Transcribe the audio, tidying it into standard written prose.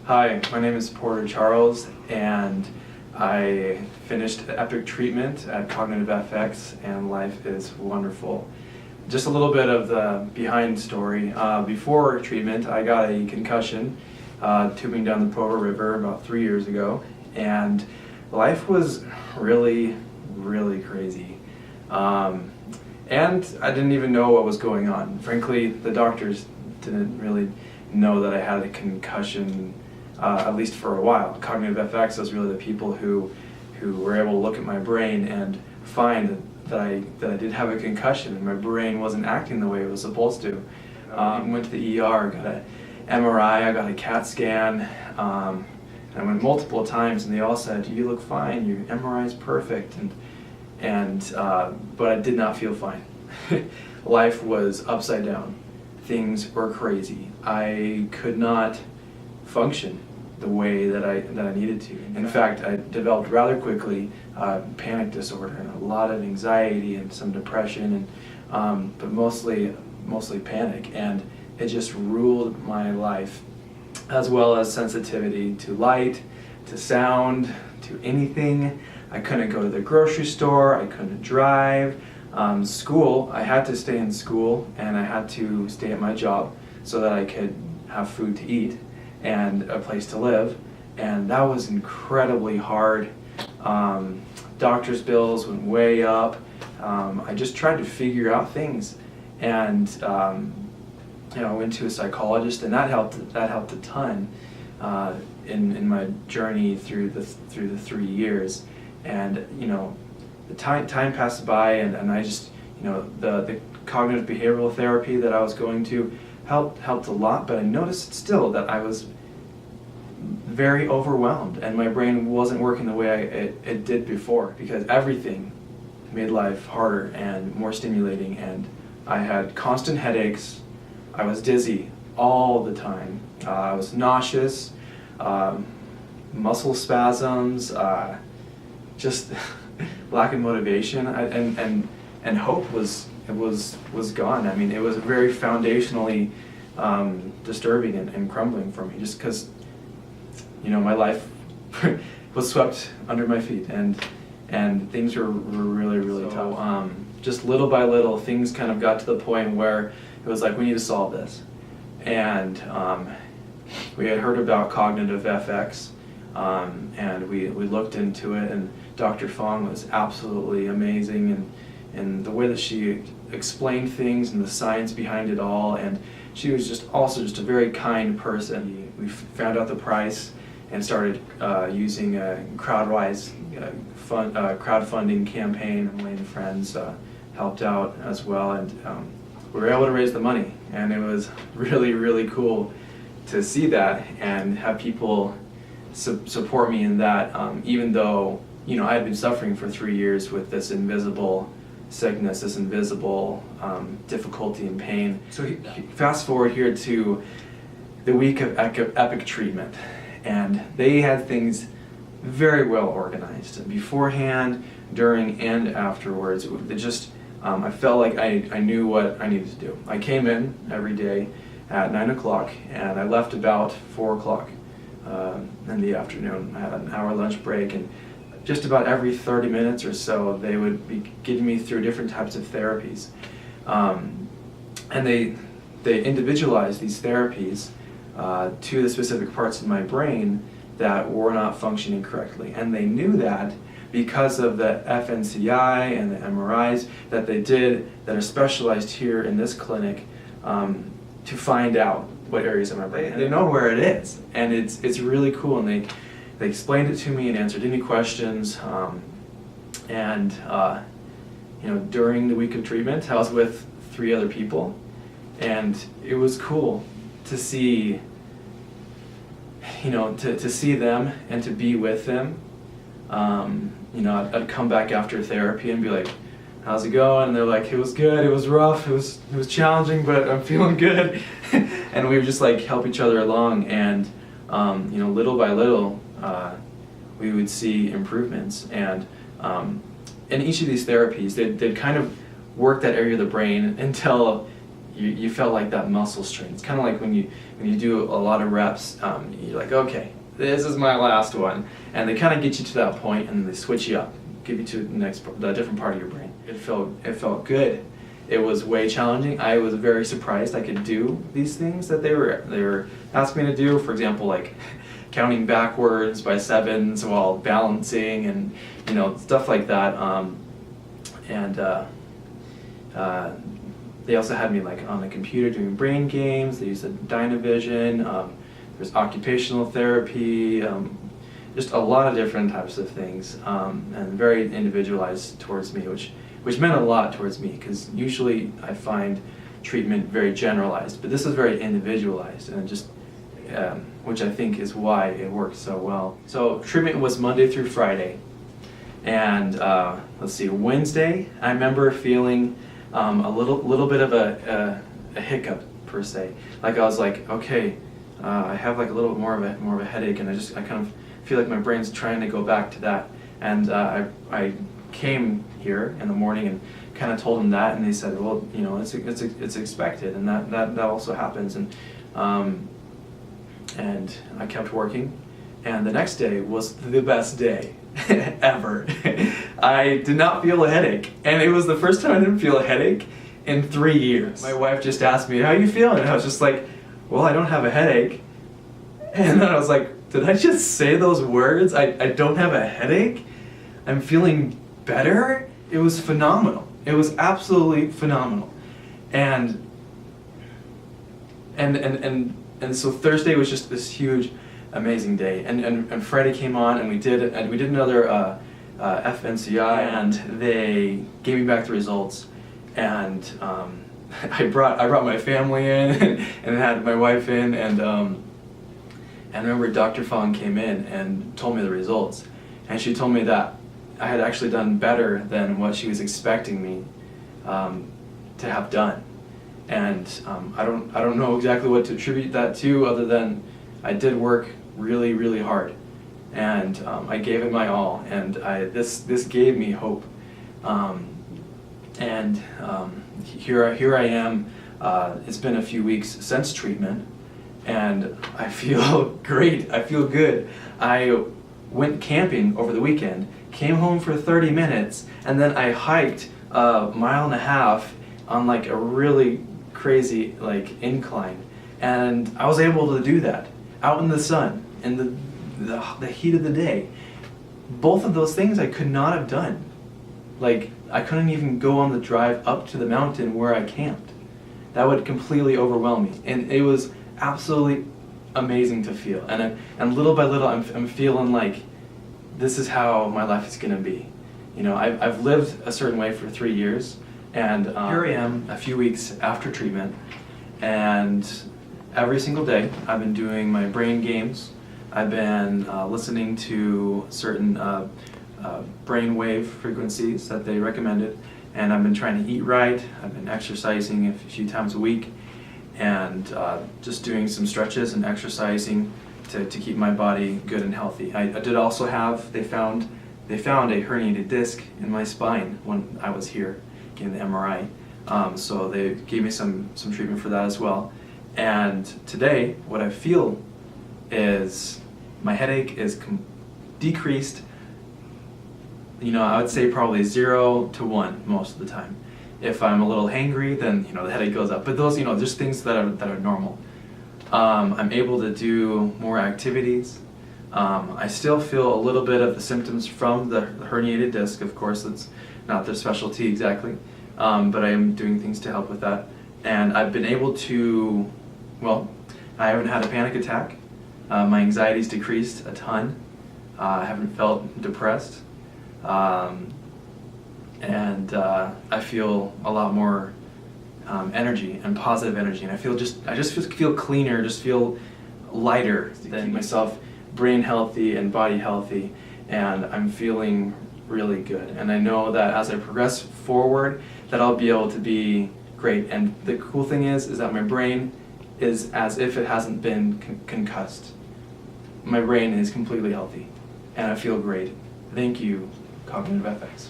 Hi, my name is Porter Charles, and I finished EPIC treatment at Cognitive FX, and life is wonderful. Just a little bit of the behind story. Before treatment, I got a concussion tubing down the Provo River about 3 years ago, and life was really crazy. And I didn't even know what was going on. Frankly, the doctors didn't really know that I had a concussion, at least for a while. Cognitive FX was really the people who were able to look at my brain and find that I did have a concussion and my brain wasn't acting the way it was supposed to. I went to the ER, got an MRI, I got a CAT scan, and I went multiple times and they all said, "You look fine, your MRI is perfect," but I did not feel fine. Life was upside down. Things were crazy. I could not function the way that I needed to. In fact, I developed rather quickly panic disorder and a lot of anxiety and some depression, and but mostly panic, and it just ruled my life, as well as sensitivity to light, to sound, to anything. I couldn't go to the grocery store, I couldn't drive. School, I had to stay in school and I had to stay at my job so that I could have food to eat and a place to live, and that was incredibly hard. Doctor's bills went way up. I just tried to figure out things, and I went to a psychologist, and that helped a ton in my journey through the 3 years. And the time passed by, and I just, the cognitive behavioral therapy that I was going to helped a lot, but I noticed still that I was very overwhelmed and my brain wasn't working the way it did before, because everything made life harder and more stimulating, and I had constant headaches, I was dizzy all the time, I was nauseous, muscle spasms, just lack of motivation, and hope was gone. I mean, it was very foundationally disturbing and crumbling for me, just because my life was swept under my feet, and things were really tough. Just little by little, things kind of got to the point where it was like, we need to solve this. And we had heard about Cognitive FX, and we looked into it, and Dr. Fong was absolutely amazing, and the way that she explained things and the science behind it all, and she was just a very kind person. We found out the price and started using a crowdfunding campaign. Family and friends helped out as well, and we were able to raise the money, and it was really cool to see that and have people support me in that, even though I had been suffering for 3 years with this invisible sickness, this invisible difficulty and pain. So fast forward here to the week of EPIC treatment, and they had things very well organized beforehand, during, and afterwards. It just I felt like I knew what I needed to do. I came in every day at 9 o'clock and I left about 4 o'clock in the afternoon. I had an hour lunch break, and just about every 30 minutes or so they would be getting me through different types of therapies, and they individualized these therapies to the specific parts of my brain that were not functioning correctly, and they knew that because of the fNCI and the MRIs that they did that are specialized here in this clinic, to find out what areas of my brain. They know where it is, and it's really cool, and they explained it to me and answered any questions, during the week of treatment I was with 3 other people, and it was cool to see to see them and to be with them. I'd come back after therapy and be like, "How's it going?" And they're like, "It was good, it was rough, it was challenging, but I'm feeling good." And we would just like help each other along, and little by little we would see improvements. And in each of these therapies, they'd kind of work that area of the brain until you felt like that muscle strain. It's kind of like when you do a lot of reps, you're like, okay, this is my last one, and they kind of get you to that point, and they switch you up, give you to the different part of your brain. It felt good. It was way challenging. I was very surprised I could do these things that they were asking me to do. For example, like counting backwards by sevens while balancing, and stuff like that. They also had me like on the computer doing brain games. They used the Dynavision. There's occupational therapy. Just a lot of different types of things, and very individualized towards me, which meant a lot towards me, because usually I find treatment very generalized, but this is very individualized, and just which I think is why it worked so well. So treatment was Monday through Friday, and let's see, Wednesday I remember feeling a little bit of a hiccup per se. Like I was like, okay, I have like a little bit more of a headache, and I kind of feel like my brain's trying to go back to that. And I came here in the morning and kind of told them that, and they said, well, it's expected, and that also happens. And I kept working, and the next day was the best day ever. I did not feel a headache, and it was the first time I didn't feel a headache in 3 years. My wife just asked me, how are you feeling? And I was just like, well, I don't have a headache. And then I was like, did I just say those words? I don't have a headache? I'm feeling better? It was phenomenal. It was absolutely phenomenal. And so Thursday was just this huge, amazing day. And Friday came on, and we did another fNCI, and they gave me back the results. And I brought my family in and had my wife in, and I remember Dr. Fong came in and told me the results, and she told me that I had actually done better than what she was expecting me to have done. And I don't know exactly what to attribute that to, other than I did work really, really hard, and I gave it my all, and this gave me hope. Here I am. It's been a few weeks since treatment, and I feel great. I feel good. I went camping over the weekend, came home for 30 minutes, and then I hiked a mile and a half on like a really crazy like incline, and I was able to do that out in the sun in the heat of the day. Both of those things I could not have done. Like, I couldn't even go on the drive up to the mountain where I camped. That would completely overwhelm me, and it was absolutely amazing to feel. And little by little, I'm feeling like this is how my life is gonna be. I've lived a certain way for 3 years, and here I am a few weeks after treatment, and every single day I've been doing my brain games. I've been listening to certain brainwave frequencies that they recommended, and I've been trying to eat right. I've been exercising a few times a week, and just doing some stretches and exercising to keep my body good and healthy. I did also have, they found a herniated disc in my spine when I was here getting the MRI, so they gave me some treatment for that as well. And today, what I feel is my headache is decreased. I would say probably 0 to 1 most of the time. If I'm a little hangry, then the headache goes up. But those, just things that are normal. I'm able to do more activities. I still feel a little bit of the symptoms from the herniated disc. Of course, it's not their specialty exactly, but I am doing things to help with that. And I've been able to, well, I haven't had a panic attack. My anxiety's decreased a ton. I haven't felt depressed. I feel a lot more energy and positive energy, and I just feel cleaner, just feel lighter, to keep myself brain healthy and body healthy, and I'm feeling really good. And I know that as I progress forward, that I'll be able to be great. And the cool thing is that my brain is as if it hasn't been concussed. My brain is completely healthy, and I feel great. Thank you, Cognitive FX.